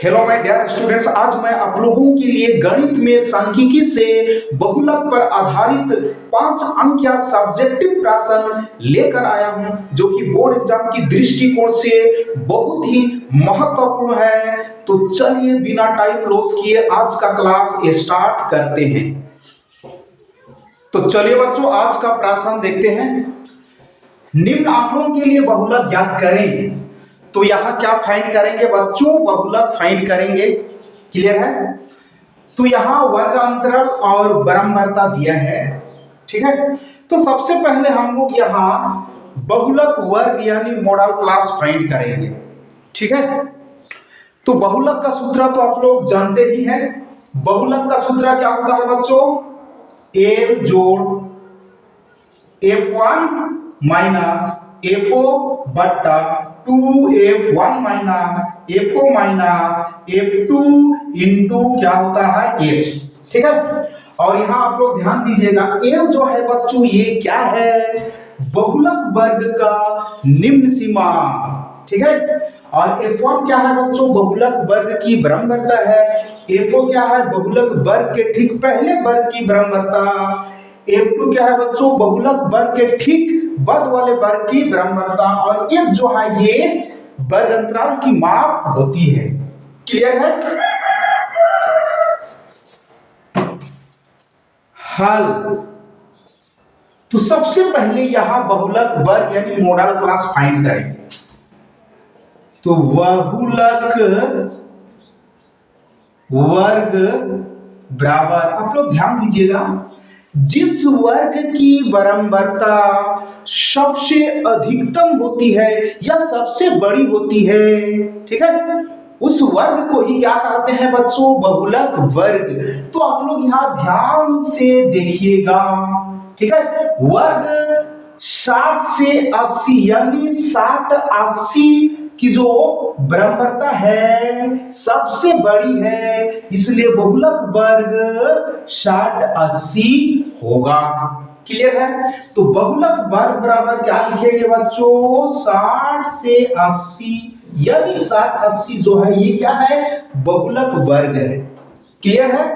Hello my dear students, आज मैं आप लोगों के लिए गणित में सांख्यिकी से बहुलक पर आधारित 5 अंक या सब्जेक्टिव प्रश्न लेकर आया हूं, जो कि बोर्ड एग्जाम की दृष्टिकोण से बहुत ही महत्वपूर्ण है। तो चलिए बिना टाइम लॉस किए आज का क्लास स्टार्ट करते हैं। तो चलिए बच्चों, आज का प्रश्न देखते हैं। निम्न आंकड़ों के लिए बहुलक ज्ञात करें। तो यहां क्या फाइंड करेंगे बच्चों? बहुलक फाइंड करेंगे। क्लियर है? तो यहां वर्ग अंतराल और बराबरता दिया है। ठीक है, तो सबसे पहले हम लोग यहां बहुलक वर्ग यानी मॉडल क्लास फाइंड करेंगे। ठीक है, तो बहुलक का सूत्र तो आप लोग जानते ही हैं। बहुलक का सूत्र क्या होता है बच्चों? एल जोड़ F1 माइनस FO बट्टा 2F1 minus FO minus F2 into क्या होता है H। ठीक है, और यहां आप लोग ध्यान दीजिएगा, L जो है बच्चों ये क्या है? बहुलक वर्ग का निम्न सीमा। ठीक है, और F1 क्या है बच्चों? बहुलक वर्ग की बराबरता है। FO क्या है? बहुलक वर्ग के ठीक पहले वर्ग की बराबरता। F2 क्या है बच्चों? बहुलक वर्ग के ठीक बाद वाले वर्ग की बराबरता। और F जो है ये वर्ग अंतराल की माप होती है। क्लियर है? हल। तो सबसे पहले यहां बहुलक वर्ग यानी मॉडल क्लास फाइंड करेंगे। तो बहुलक वर्ग बराबर, आप लोग ध्यान दीजिएगा, जिस वर्ग की बराबरता सबसे अधिकतम होती है या सबसे बड़ी होती है, ठीक है, उस वर्ग को ही क्या कहते हैं बच्चों? बहुलक वर्ग। तो आप लोग यहां ध्यान से देखिएगा। ठीक है, वर्ग 60 से 80 यानी 60 80 की जो बराबरता है सबसे बड़ी है, इसलिए बहुलक वर्ग 60 80 होगा। क्लियर है? तो बहुलक वर्ग बराबर क्या लिखेंगे बच्चों? 60 से 80 यानी 60 80 जो है ये क्या है? बहुलक वर्ग है। क्लियर है?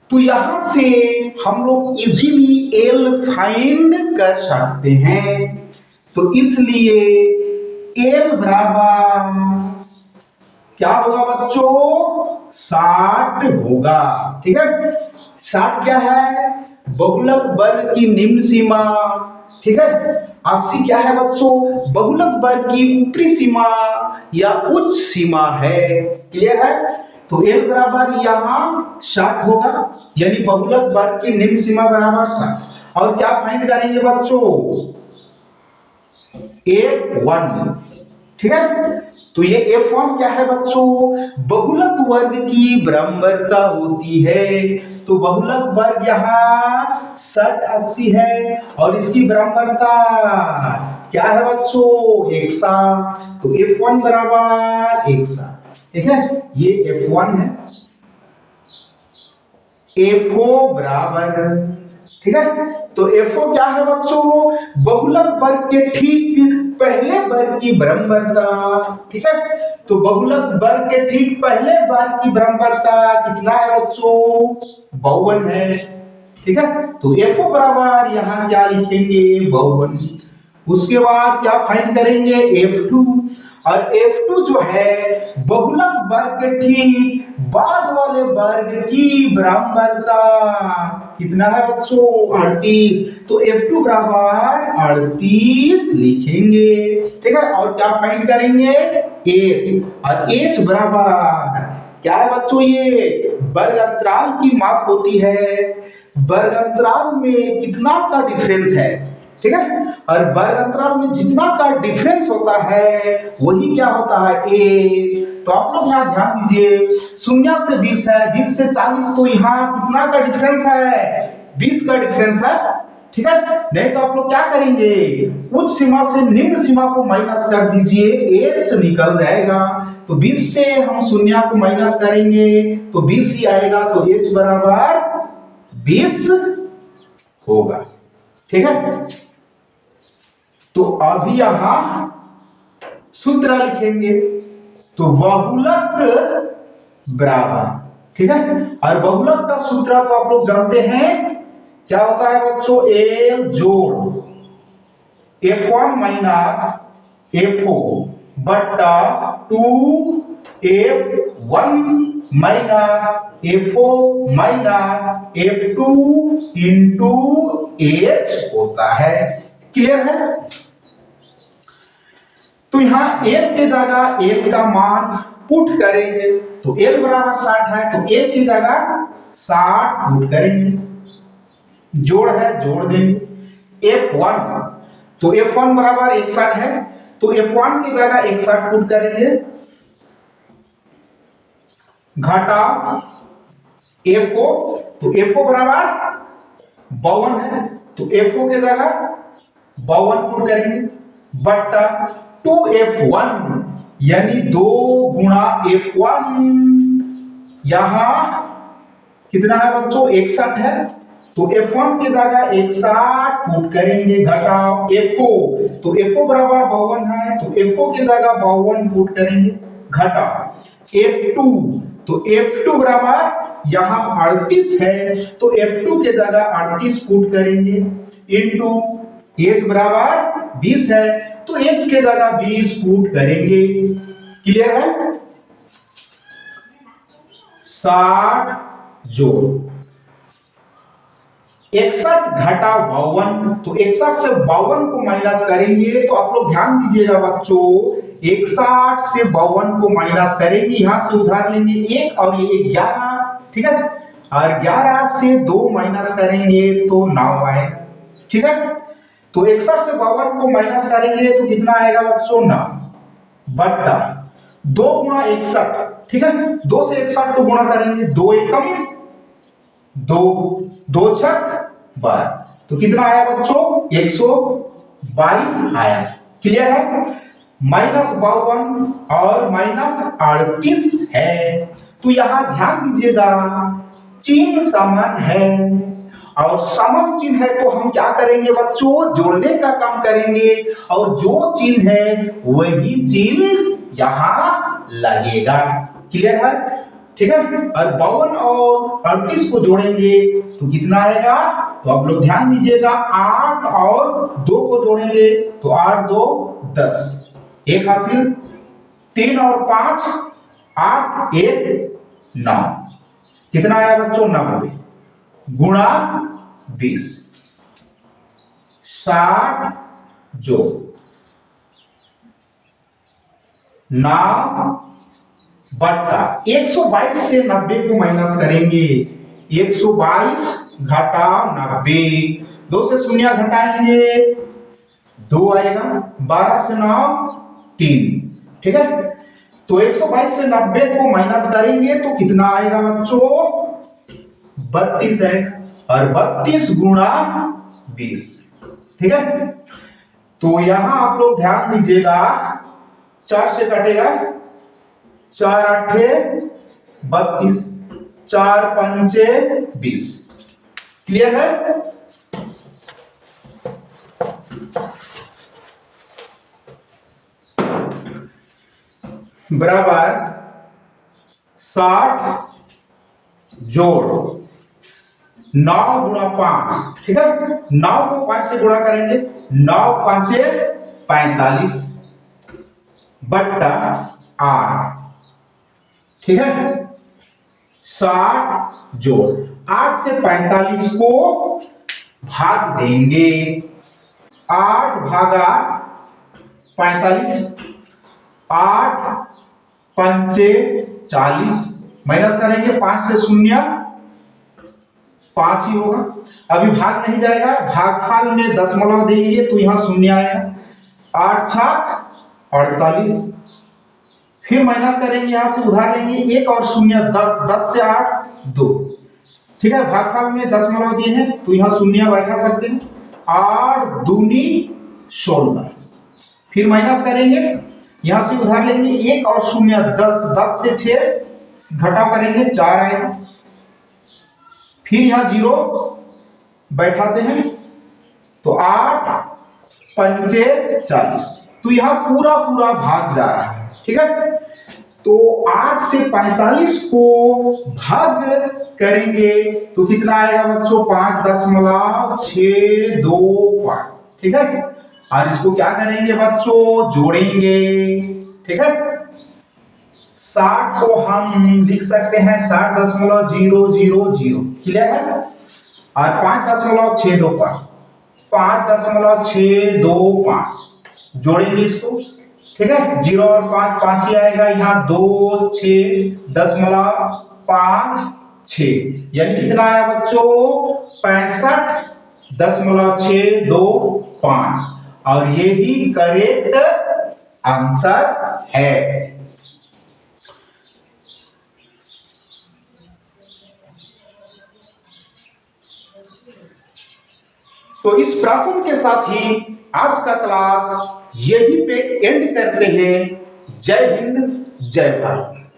तो यहां से हम लोग इजीली एल फाइंड कर सकते हैं। तो इसलिए एल बराबर क्या होगा बच्चों? 60 होगा। ठीक है, 60 क्या है? बहुलक वर्ग की निम्न सीमा। ठीक है, 80 क्या है बच्चों? बहुलक वर्ग की ऊपरी सीमा या उच्च सीमा है। क्लियर है? तो एल बराबर यहां 60 होगा, यानी बहुलक वर्ग की निम्न सीमा बराबर 60। और क्या फाइंड करेंगे बच्चों? F1। ठीक है, तो ये F1 क्या है बच्चों? बहुलक वर्ग की बराबरता होती है। तो बहुलक वर्ग यहाँ 60 80 है और इसकी बराबरता क्या है बच्चों? 160। तो F1 बराबर 160। ठीक है, ये F1 है। FO बराबर, ठीक है, तो FO क्या है बच्चों? बहुलक वर्ग के ठीक पहले वर्ग की बराबरता। ठीक है, तो बहुलक वर्ग के ठीक पहले वर्ग की बराबरता कितना है बच्चों? 52 है। ठीक है, तो FO बराबर यहां क्या लिखेंगे? 52। उसके बाद क्या फाइंड करेंगे? F2। और F2 जो है बहुलक वर्ग के ठीक बाद वाले वर्ग की बराबरता कितना है बच्चों? 38। तो F2 बराबर 38 लिखेंगे। ठीक है, और क्या फाइंड करेंगे? H। और H बराबर क्या है बच्चों? ये वर्ग अंतराल की माप होती है। वर्ग अंतराल में कितना का डिफरेंस है। ठीक है, और वर्ग अंतराल में जितना का डिफरेंस होता है वही क्या होता है? ए। तो आप लोग यहाँ ध्यान दीजिए, 0 से 20 है, 20 से 40, तो यहाँ कितना का डिफरेंस है? 20 का डिफरेंस है। ठीक है, नहीं तो आप लोग क्या करेंगे? उच्च सीमा से निम्न सीमा को माइनस कर दीजिए, एच निकल जाएगा। तो 20 से हम 0 को माइनस करेंगे तो 20 ही आएगा, तो एच बराबर 20 होगा। ठीक है, तो अभी यहां सूत्र लिखेंगे। तो बहुलक बराबर, ठीक है। और बहुलक का सूत्र तो आप लोग जानते हैं, क्या होता है बच्चों, एल जोड़ F1 माइनस F4 बट्टा 2F1 minus F4 minus F2 into H होता है। क्लियर है? तो यहां L के जगह L का मान पुट करेंगे, तो L बराबर 60 है, तो L की जगह 60 पुट करेंगे, जोड़ है जोड़ देंगे। F1 तो F1 बराबर 61 है, तो F1 की जगह 61 पुट करेंगे, घटा F4 तो F4 बराबर 52 है, तो F4 की जगह 52 पुट करेंगे, बट्टा 2F1 यानी 2 गुणा F1, यहां कितना है बच्चों, 61 है, तो F1 की जगह 61 पुट करेंगे, घटाओ F4 तो F4 बराबर 52 है, तो F4 की जगह 52 पुट करेंगे, घटाओ F2 तो F2 बराबर यहां 38 है, तो F2 की जगह 38 पुट करेंगे, इंटू H बराबर 20 है, तो H की जगह 20 पुट करेंगे। क्लियर है? 60 जोड़ 61 घटा 52, तो 61 से 52 को माइनस करेंगे, तो आप लोग ध्यान दीजिएगा बच्चों, 61 से 52 को माइनस करेंगे, यहां से उधार लेंगे 1 और ये 11, ठीक है, और 11 से 2 माइनस करेंगे तो 9 आए, ठीक है। तो 61 से 52 को माइनस करेंगे तो कितना आएगा बच्चों, 9 बट्टा 2 गुणा 61, ठीक है, 2 से 61 को गुणा करेंगे, 2 एकम 2, 2 छक 12, तो कितना आया बच्चों, 122 आया। क्लियर है? माइनस 52 और माइनस 38 है, तो यहां ध्यान दीजिएगा चिन्ह समान है, और समान चिन्ह है तो हम क्या करेंगे बच्चों, जोड़ने का काम करेंगे, और जो चिन्ह है वही चिन्ह यहां लगेगा। क्लियर है? ठीक है, और 52 और 38 को जोड़ेंगे तो कितना आएगा, तो आप लोग ध्यान दीजिएगा, 8 और 2 को जोड़ेंगे तो 8 2 10, एक हासिल, 3 और 5 8 1 9, कितना आया बच्चों, 90 गुणा 20, 60 जोड़ 9 बट्टा 122 से 90 को माइनस करेंगे, 122 घटा 90, 2 से शून्य घटाएंगे 2 आएगा, 12 से 9 3, ठीक है। तो 122 से 90 को माइनस करेंगे तो कितना आएगा बच्चों, 32 है, और 32 गुणा 20, ठीक है। तो यहां आप लोग ध्यान दीजिएगा, 4 से कटेगा, 4 8 32, 4 5 20। क्लियर है? बराबर 60 जोड़ 9 गुणा 5, ठीक है, 9 को 5 से गुणा करेंगे, 9 5 45 बट्टा 8, ठीक है, 60 जोड़ 8 से 45 को भाग देंगे, 8 भागा 45, 8 पंचे 40, माइनस करेंगे 5 से शून्य 5 ही होगा, अभी भाग नहीं जाएगा, भागफल में दशमलव देंगे तो यहां शून्य आएगा, 8 छक 48, फिर माइनस करेंगे, यहां से उधार लेंगे 1 और शून्य 10, 10 से 8 2, ठीक है, भागफल में दशमलव दिए हैं तो यहां शून्य बैठा सकते हैं, 8 दूनी 16, फिर माइनस करेंगे, यहां से उधार लेंगे 1 और शून्य 10, 10 से 6 घटाव करेंगे 4 आएगा, फिर यहां 0 बैठाते हैं तो 8 पंचे 40, तो यहां पूरा पूरा भाग जा रहा है, ठीक है। तो 8 से 45 को भाग करेंगे तो कितना आएगा बच्चों? 5.625। ठीक है, और इसको क्या करेंगे बच्चों? जोड़ेंगे। ठीक है, 60 को हम लिख सकते हैं 60.000। क्लियर है? और 5.625 5.625 जोड़ेंगे इसको। ठीक है, 0 और 5 5 ही आएगा, यहाँ 2 6.56 यानी कितना आया बच्चों? 65.625 और ये ही करेक्ट आंसर है। तो इस प्रश्न के साथ ही आज का क्लास यहीं पे एंड करते हैं। जय हिंद, जय भारत।